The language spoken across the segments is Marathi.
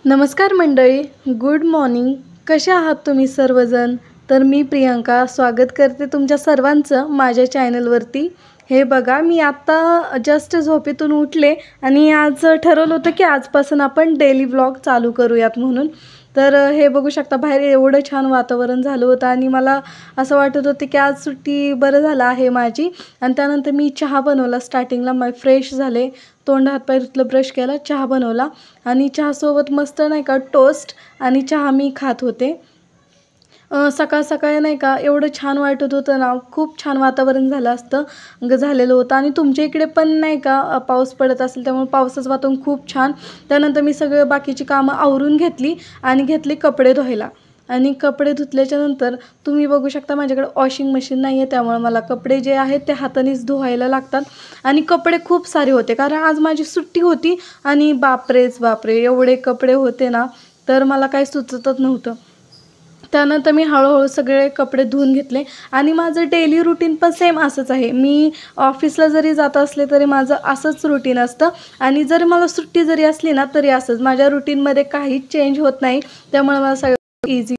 नमस्कार मंडळी, गुड मॉर्निंग. कसे आहात तुम्ही सर्वजण? तर मी प्रियंका स्वागत करते तुमच्या सर्वांचं माझ्या चॅनलवरती. हे बघा, मी आत्ता जस्ट झोपेतून उठले आणि आज ठरवलं होतं की आजपासून आपण डेली व्लॉग चालू करूयात म्हणून. तर हे बघू शकता, बाहेर एवढं छान वातावरण झालं होतं आणि मला असं वाटत होतं की आज सुट्टी बरं झालं आहे माझी. आणि त्यानंतर मी चहा बनवला. स्टार्टिंगला फ्रेश झाले, तोंड हातपाय धुतलं, ब्रश केला, चहा बनवला आणि चहासोबत मस्त नाही का टोस्ट आणि चहा मी खात होते. सकाळ सकाळी नाही का एवढं छान वाटत होतं ना, खूप छान वातावरण झालेलं होतं. आणि तुमच्या इकडे पण नाही का पाऊस पडत असेल, त्यामुळे पावसाचं वातावरण खूप छान. त्यानंतर मी सगळं बाकीची कामं आवरून घेतली आणि घेतले कपडे धुवायला. आणि कपडे धुतल्याच्या नंतर तुम्ही बघू शकता माझ्याकडे वॉशिंग मशीन नाही आहे, त्यामुळे मला कपडे जे आहेत ते हातानेच धुवायला लागतात. आणि कपडे खूप सारे होते कारण आज माझी सुट्टी होती. आणि बापरेच बापरे, एवढे कपडे होते ना, तर मला काही सुचतच नव्हतं. त्यानंतर मी हळूहळू सगळे कपडे धुवून घेतले. आणि माझं डेली रुटीन पण सेम असंच आहे. मी ऑफिसला जरी जात असले तरी माझं असंच रुटीन असतं. आणि जर मला सुट्टी जरी असली ना तरी असंच, माझ्या रुटीनमध्ये काहीच चेंज होत नाही. त्यामुळे मला सगळं इझी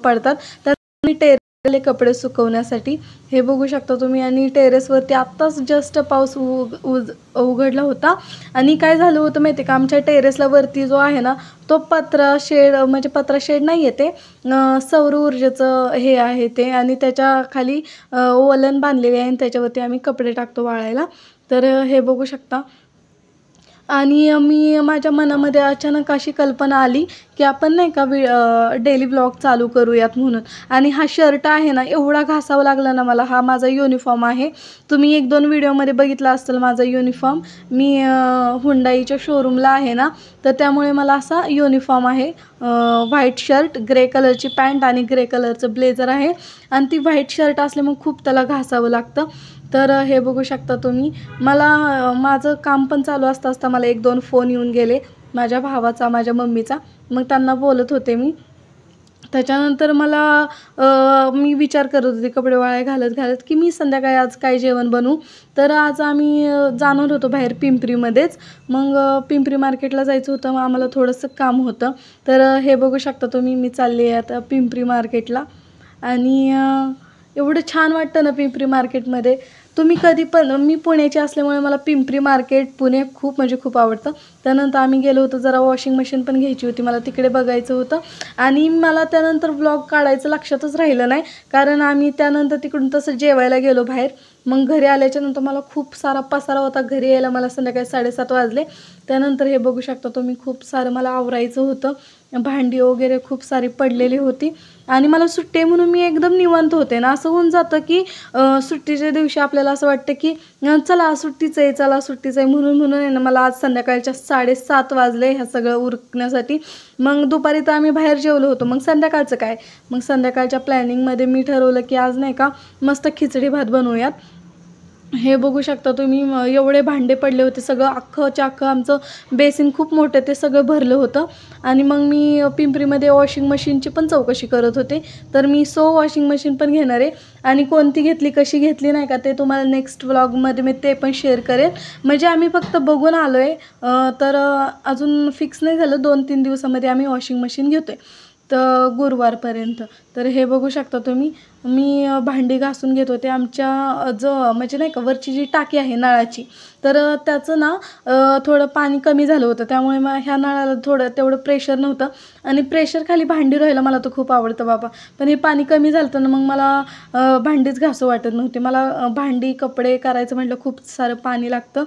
पडतात. तर मी टेरेसले कपडे सुकवण्यासाठी हे बघू शकता तुम्ही. आणि टेरेसवरती आत्ताच जस्ट पाऊस उघडला होता. आणि काय झालं होतं माहिती आहे का, आमच्या टेरेसला वरती जो आहे ना तो पत्रा शेड, म्हणजे पत्रा शेड नाही आहे, ते सौर ऊर्जेचं हे आहे ते. आणि त्याच्या खाली वलन बांधलेले आहे आणि त्याच्यावरती आम्ही कपडे टाकतो वाळायला. तर हे बघू शकता. आणि मी माझ्या मनामध्ये अचानक अशी कल्पना आली की आपण नाही का डेली व्लॉग चालू करूयात म्हणून. आणि हा शर्ट आहे ना, एवढा घासावा लागला ना मला. हा माझा युनिफॉर्म आहे. तुम्ही 1-2 व्हिडिओमध्ये बघितला असेल माझा युनिफॉर्म. मी हुंडाईच्या शोरूमला आहे ना, तर त्यामुळे मला असा युनिफॉर्म आहे. व्हाईट शर्ट, ग्रे कलरची पॅन्ट आणि ग्रे कलरचं ब्लेझर आहे. आणि ती व्हाईट शर्ट असल्यामुळे खूप त्याला घासावं लागतं. तर हे बघू शकता तुम्ही. माझं काम पण चालू असता मला 1-2 फोन येऊन गेले, माझ्या भावाचा, माझ्या मम्मीचा. मग त्यांना बोलत होते मी. त्याच्यानंतर मी विचार करत होते कपडे वाळ्या घालत की मी संध्याकाळी आज काय जेवण बनवू. तर आज आम्ही जाणार होतो बाहेर पिंपरीमध्येच. मग पिंपरी मार्केटला जायचं होतं, मग आम्हाला थोडंसं काम होतं. तर हे बघू शकता तुम्ही, मी चालले आहे आता पिंपरी मार्केटला. आणि एवढं छान वाटतं ना पिंपरी मार्केटमध्ये. तुम्ही कधी पण, मी पुण्याची असल्यामुळे मला पिंपरी मार्केट पुणे खूप म्हणजे खूप आवडतं. त्यानंतर आम्ही गेलो होतो, जरा वॉशिंग मशीन पण घ्यायची होती, मला तिकडे बघायचं होतं. आणि मला त्यानंतर व्लॉग काढायचं लक्षातच राहिलं नाही, कारण आम्ही त्यानंतर तिकडून तसं जेवायला गेलो बाहेर. मग घरी आल्याच्यानंतर मला खूप सारा पसारा होता. घरी यायला मला संध्याकाळी 7:30 वाजले. त्यानंतर हे बघू शकता तुम्ही, खूप सारं मला आवरायचं होतं. भांडी वगैरे खूप सारी पडलेली होती. आणि मला सुट्टी आहे म्हणून मी एकदम निवांत होते ना. असं होऊन जातं की सुट्टीच्या दिवशी आपल्याला असं वाटतं की चला सुट्टीच आहे, चला सुट्टीच आहे, म्हणून आहे ना मला आज संध्याकाळच्या 7:30 वाजले ह्या सगळं उरकण्यासाठी. मग दुपारी तर आम्ही बाहेर जेवलो होतो. मग संध्याकाळचं काय, मग संध्याकाळच्या प्लॅनिंगमध्ये मी ठरवलं की आज नाही का मस्त खिचडी भात बनवूयात. हे बघू शकता तुम्ही, एवढे भांडे पडले होते, सगळं अख्खंच्या अख्खं आमचं बेसिन खूप मोठं ते सगळं भरलं होतं. आणि मग मी पिंपरीमध्ये वॉशिंग मशीनची पण चौकशी करत होते. तर मी वॉशिंग मशीन पण घेणार आहे. आणि कोणती घेतली, कशी घेतली नाही का, ते तुम्हाला नेक्स्ट व्लॉगमध्ये मी ते पण शेअर करेन. म्हणजे आम्ही फक्त बघून आलो आहे, तर अजून फिक्स नाही झालं. 2-3 दिवसामध्ये आम्ही वॉशिंग मशीन घेतो आहे, तर गुरुवारपर्यंत. तर हे बघू शकता तुम्ही, मी भांडी घासून घेत होते. आमच्या म्हणजे नाही का वरची जी टाकी आहे नळाची, तर त्याचं ना थोडं पाणी कमी झालं होतं. त्यामुळे मग ह्या नळाला तेवढं प्रेशर नव्हतं. आणि प्रेशर खाली भांडी राहायला मला तर खूप आवडतं बाबा. पण हे पाणी कमी झालं तर मग मला भांडीच घासू वाटत नव्हते. मला भांडी कपडे करायचं म्हटलं खूप सारं पाणी लागतं.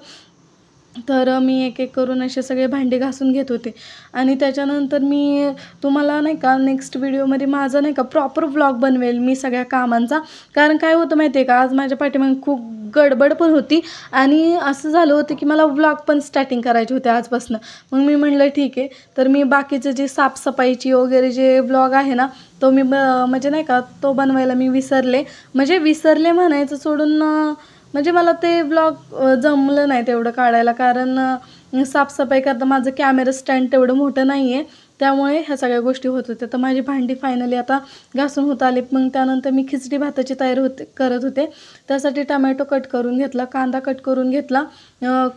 तर मी एक एक करून असे सगळे भांडे घासून घेत होते. आणि त्याच्यानंतर मी तुम्हाला नाही का नेक्स्ट व्हिडिओमध्ये माझं नाही का प्रॉपर व्लॉग बनवेल मी सगळ्या कामांचा. कारण काय होतं माहिती आहे का, आज माझ्या पाठीमागे खूप गडबड पण होती. आणि असं झालं होतं की मला व्लॉग पण स्टार्टिंग करायचे होते आजपासून. मग मी म्हणलं ठीक आहे, तर मी बाकीचं जे साफसफाईची वगैरे जे व्लॉग आहे ना, तो मी म्हणजे नाही का तो बनवायला मी विसरले. म्हणजे विसरले म्हणायचं सोडून, म्हणजे मला ते व्लॉग जमलं नाही तेवढं काढायला. कारण साफसफाई करता माझं कॅमेरा स्टँड तेवढं मोठं नाही आहे. त्यामुळे ह्या सगळ्या गोष्टी होत होत्या. तर माझी भांडी फायनली आता घासून होत आली. मग त्यानंतर मी खिचडी भाताची तयारी करत होते. त्यासाठी टमॅटो कट करून घेतला, कांदा कट करून घेतला,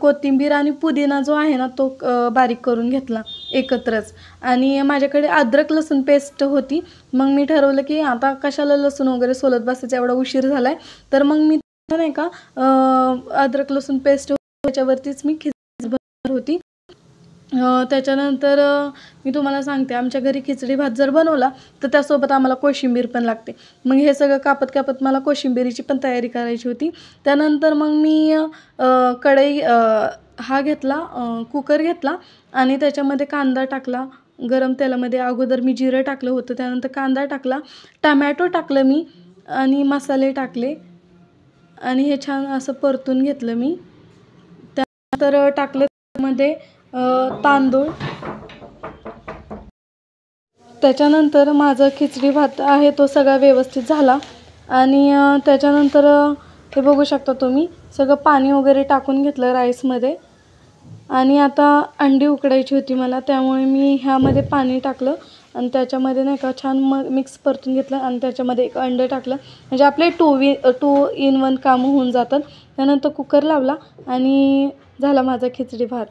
कोथिंबीर आणि पुदिना जो आहे ना तो बारीक करून घेतला एकत्रच. आणि माझ्याकडे अद्रक लसूण पेस्ट होती. मग मी ठरवलं की आता कशाला लसूण वगैरे सोलत बसायचा, एवढा उशीर झाला आहे. तर मग मी नाही का अद्रक लसूण पेस्ट त्याच्यावरतीच मी खिचडी बनवणार होती. त्याच्यानंतर मी तुम्हाला सांगते, आमच्या घरी खिचडी भात जर बनवला तर त्यासोबत आम्हाला कोशिंबीर पण लागते. मग हे सगळं कापत कापत मला कोशिंबीरीची पण तयारी करायची होती. त्यानंतर मग मी कढई हा घेतला, कुकर घेतला आणि त्याच्यामध्ये कांदा टाकला. गरम तेलामध्ये अगोदर मी जिरं टाकलं होतं, त्यानंतर कांदा टाकला, टमॅटो टाकलं मी आणि मसाले टाकले आणि हे छान असं परतून घेतलं मी. त्यानंतर टाकलं त्यामध्ये तांदूळ. त्याच्यानंतर माझा खिचडी भात आहे तो सगळा व्यवस्थित झाला. आणि त्याच्यानंतर हे बघू शकता तुम्ही, सगळं पाणी वगैरे टाकून घेतलं राईसमध्ये. आणि आता अंडी उकडायची होती मला, त्यामुळे मी ह्यामध्ये पाणी टाकलं आणि त्याच्यामध्ये नाही का छान मिक्स परतून घेतलं आणि त्याच्यामध्ये एक अंडं टाकलं. म्हणजे आपले 2 in 1 कामं होऊन जातात. त्यानंतर कुकर लावला आणि झाला माझा खिचडी भात.